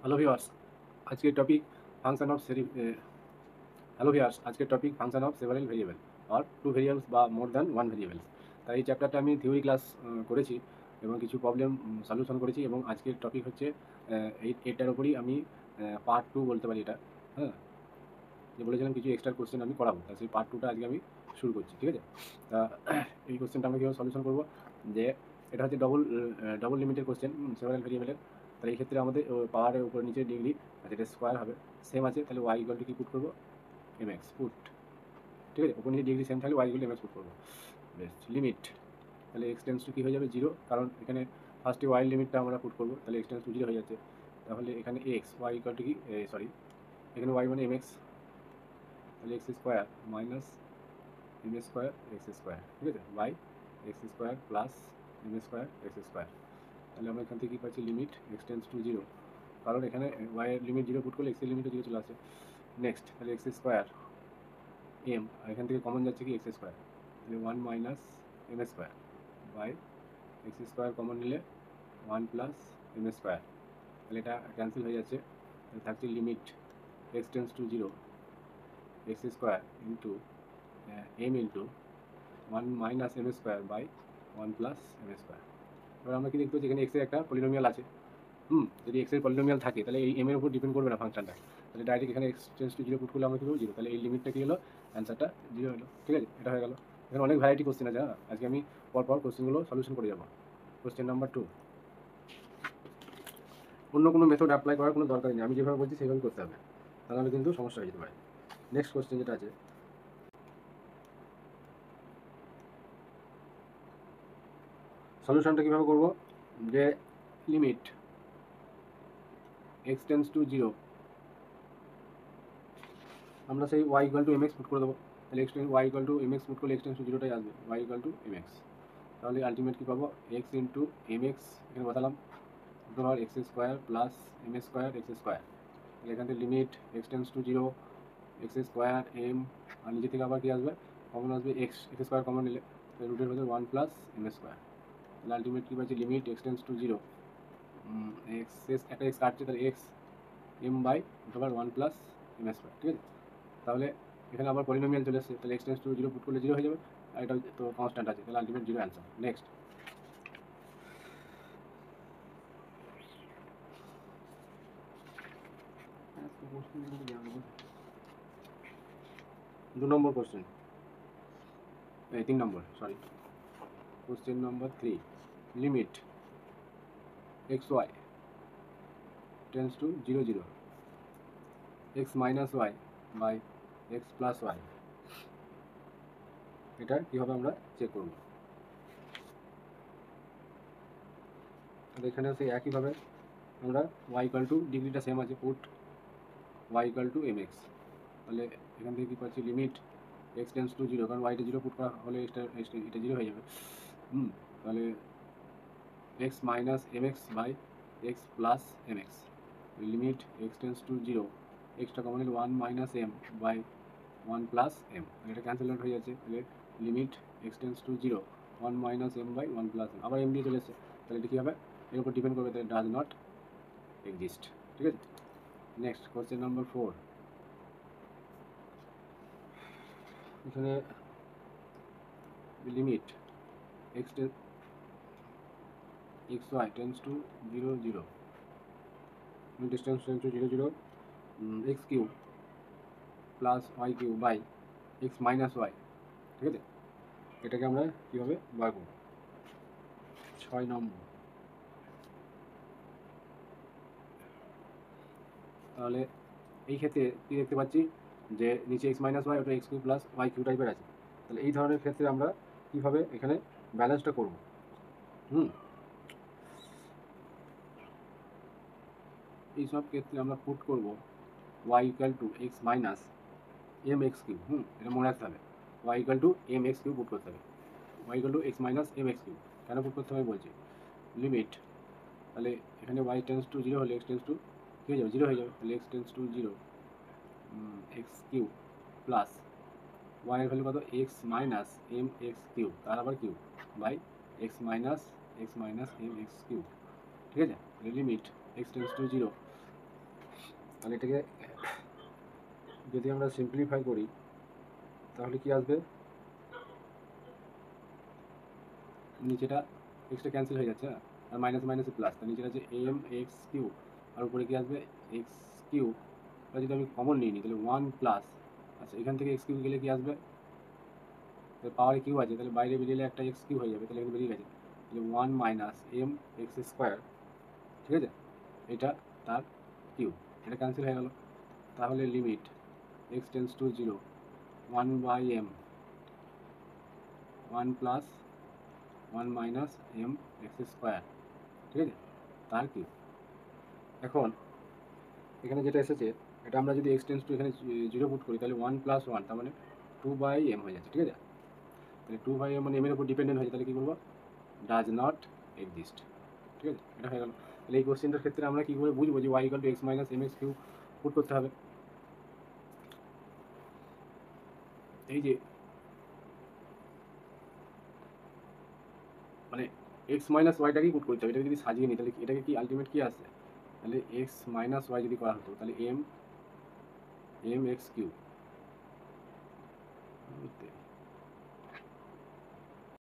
Hello viewers আজকের topic function of hello viewers আজকের topic function of several variable or two variables বা more than one variables. তাই এই চ্যাপ্টারটা আমি থিওরি ক্লাস করেছি এবং কিছু প্রবলেম সলিউশন করেছি এবং আজকের টপিক হচ্ছে এটার উপরই আমি পার্ট টু বলতে পারি এটা। হ্যাঁ, যে বলেছিলাম কিছু এক্সট্রা কোশ্চেন আমি করাবো, তা সেই পার্ট টুটা আজকে আমি শুরু করছি। ঠিক আছে, তা এই কোশ্চেনটা আমরা কীভাবে সলিউশন করবো, যে এটা হচ্ছে ডবল লিমিটের কোশ্চেন সেভারেল ভেরিয়েবলের। তাহলে এই ক্ষেত্রে আমাদের পাওয়ারের উপর নিচে ডিগ্রি যেটা স্কোয়ার হবে সেম আছে, তাহলে ওয়াই ইকুয়াল টু কি পুট করবো, এম এক্স পুট। ঠিক আছে, উপর নিচে ডিগ্রি সেম থাকলে Y equal to M X put করবো। বেশ, লিমিট তাহলে এক্স টেন্স টু কী হয়ে যাবে, জিরো, কারণ এখানে ফার্স্টে ওয়াই লিমিটটা আমরা পুট করবো, তাহলে এক্স টেন্স টু জিরো হয়ে যাচ্ছে। তাহলে এখানে এক্স ওয়াই ইকুয়াল টু কি, সরি, এখানে ওয়াই মানে এম এক্স, তাহলে X square minus M square X square, ঠিক আছে, by X square plus M square X square. তাহলে আমরা এখান থেকে কী পাচ্ছি, limit X tends to zero, কারণ এখানে ওয়াইয়ের লিমিট জিরো পুট করলে এক্সের লিমিটও জিরো চলে আসে। নেক্সট, তাহলে এক্স স্কোয়ার এম, আর এখান থেকে কমন যাচ্ছে কি এক্স স্কোয়ার, তাহলে one minus M square by X square common নিলে ওয়ান প্লাস এম স্কোয়ার, তাহলে এটা ক্যান্সেল হয়ে যাচ্ছে। তাহলে থাকছে limit X tends to zero X square into M into one minus M square by one plus M square. এবার আমরা কি দেখতে পাচ্ছি, এখানে এক্সের একটা পলিনোমিয়াল আছে। যদি এক্সের পলিনোমিয়াল থাকে তাহলে এই এম এর উপর ডিপেন্ড করবে না ফাংশনটা, তাহলে ডাইরেক্ট এখানে x tends to zero put করলে আমরা কি করবো, জিরো, তাহলে এই লিমিটটা কি হলো, অ্যান্সারটা জিরো হলো। ঠিক আছে, এটা হয়ে গেল। এখানে অনেক ভ্যারাইটি কোশ্চেন আছে, হ্যাঁ, আজকে আমি পরপর কোশ্চেনগুলো সলিউশন করে যাবো। কোশ্চেন নাম্বার 2, অন্য কোনো মেথড অ্যাপ্লাই করার কোনো দরকার নেই, আমি যেভাবে বলছি সেভাবে করতে হবে, তাহলে কিন্তু সমস্যা হয়ে যেতে পারে। নেক্সট কোশ্চেন যেটা আছে, সলিউশনটা কীভাবে করবো, যে limit X tends to zero, আমরা সেই Y equal to M X put করে দেবো, তাহলে X ten Y equal to M X put করলে এক্স টেন্স টু জিরোটাই আসবে, Y equal to M X. তাহলে আলটিমেট কী পাবো, এক্স ইন্টু এম এক্স, এখানে বসালাম ধর X square plus M square X square, তাহলে এখান থেকে limit X tends to zero X square M, আর নিচে থেকে আবার কী আসবে, কমন আসবে এক্স স্কোয়ার কমন নিলে, রুটের ভেতরে ওয়ান প্লাস এম স্কোয়ার। তাহলে আলটিমেট কী পাচ্ছি, limit X tends to zero x একটা এক্স কাটছে, তাহলে এক্স এম বাই ধর ওয়ান প্লাস এম স্কোয়ার। ঠিক আছে, তাহলে এখানে আবার পলিনোমিয়াল চলে এসেছে, তাহলে X tends to zero put করলে জিরো হয়ে যাবে, আর এটা তো কনস্ট্যান্ট আছে, তাহলে আলটিমেট জিরো অ্যান্সার। নেক্সট, দু নম্বর কোশ্চেন, এই 3 number, sorry, question number 3, limit X Y tends to zero zero X minus Y by X plus Y, এটা কীভাবে আমরা চেক করব। তাহলে এখানে সেই একইভাবে আমরা ওয়াই ইকুয়াল টু ডিগ্রিটা সেম আছে, put Y equal to M X, তাহলে এখান থেকে কী পাচ্ছি, limit X tends to zero, কারণ ওয়াইটা জিরো পুট করা হলে এটা জিরো হয়ে যাবে। তাহলে X minus M X by X plus M X, limit X tends to zero, এক্সটা কমন হলে one minus M by one plus M, এটা ক্যান্সেল আউট হয়ে যাচ্ছে, তাহলে limit X tends to zero one minus M by one plus M, আবার M দিয়ে চলে এসেছে, তাহলে এটা কী হবে, এর উপর ডিপেন্ড করবে, তাহলে ডাজ নট এক্সিস্ট। ঠিক আছে, নেক্সট কোশ্চেন নাম্বার 4, এখানে limit X Y tends to zero zero, distance tends to zero zero X cube plus Y cube by X minus Y. ঠিক আছে, এটাকে আমরা কীভাবে বার করব। 6 নম্বর, তাহলে এই ক্ষেত্রে কী দেখতে পাচ্ছি, যে নিচে এক্স মাইনাস ওয়াই, ওটা X cube plus Y cube টাইপের আছে, তাহলে এই ধরনের ক্ষেত্রে আমরা কীভাবে এখানে ব্যালেন্সটা করব। এই সব ক্ষেত্রে আমরা পুট করব Y equal to X minus M X cube, এটা মনে রাখতে হবে, Y equal to M X cube put করতে হবে, Y equal to X minus M X cube, কেন পুট করতে হবে বলছি, লিমিট, তাহলে এখানে ওয়াই টেন্স টু জিরো হলে এক্স টেন্স টু কী হয়ে যাবে, জিরো হয়ে যাবে, তাহলে X tends to zero X cube plus ওয়াইয়ের ভ্যালু কত, X minus M X Q, তার আবার cube by X minus M X cube. ঠিক আছে, limit X tends to zero তাহলে এটাকে যদি আমরা সিম্পলিফাই করি তাহলে কি আসবে, নিচেটা এক্সটা ক্যান্সেল হয়ে যাচ্ছে, আর মাইনাস মাইনাসে প্লাস, তার নিচেটা আছে এম এক্স কিউ, আর উপরে কি আসবে এক্স কিউ। এটা যদি আমি কমন নিই তাহলে ওয়ান প্লাস, আচ্ছা এখান থেকে এক্স কিউ গেলে কি আসবে, পাওয়ারে কিউ আছে তাহলে বাইরে বেরিয়ে একটা এক্স কিউ হয়ে যাবে, তাহলে এখানে বেরিয়ে গেছে, তাহলে one minus M X square, ঠিক আছে, এটা তার কিউ, এটা ক্যান্সেল হয়ে গেল। তাহলে limit X tends to zero, one by M, one plus one minus M X square, ঠিক আছে, তার কিউ। এখন এখানে যেটা এসেছে এটা আমরা যদি এক্স টেন্স টু এখানে জিরো পুট করি তাহলে ওয়ান প্লাস ওয়ান, তার মানে টু বাই এম হয়ে যাচ্ছে, ঠিক আছে। তাহলে টু বাই এম মানে এম এর উপর ডিপেন্ডেন্ট হয়ে যায়, তাহলে কী বলবো, ডাজ নট এক্সিস্ট, ঠিক আছে, এটা হয়ে গেল। তাহলে এই কোশ্চেনটার ক্ষেত্রে আমরা কী করে বুঝবো যে Y equal to X minus M X cube put করতে হবে। এই যে মানে এক্স মাইনাস ওয়াইটাকেই পুট করতে হবে, এটাকে যদি সাজিয়ে নিই তাহলে এটাকে কি আলটিমেট কি আসছে, তাহলে এক্স মাইনাস ওয়াই যদি করা হতো তাহলে এম এম এক্স কিউ,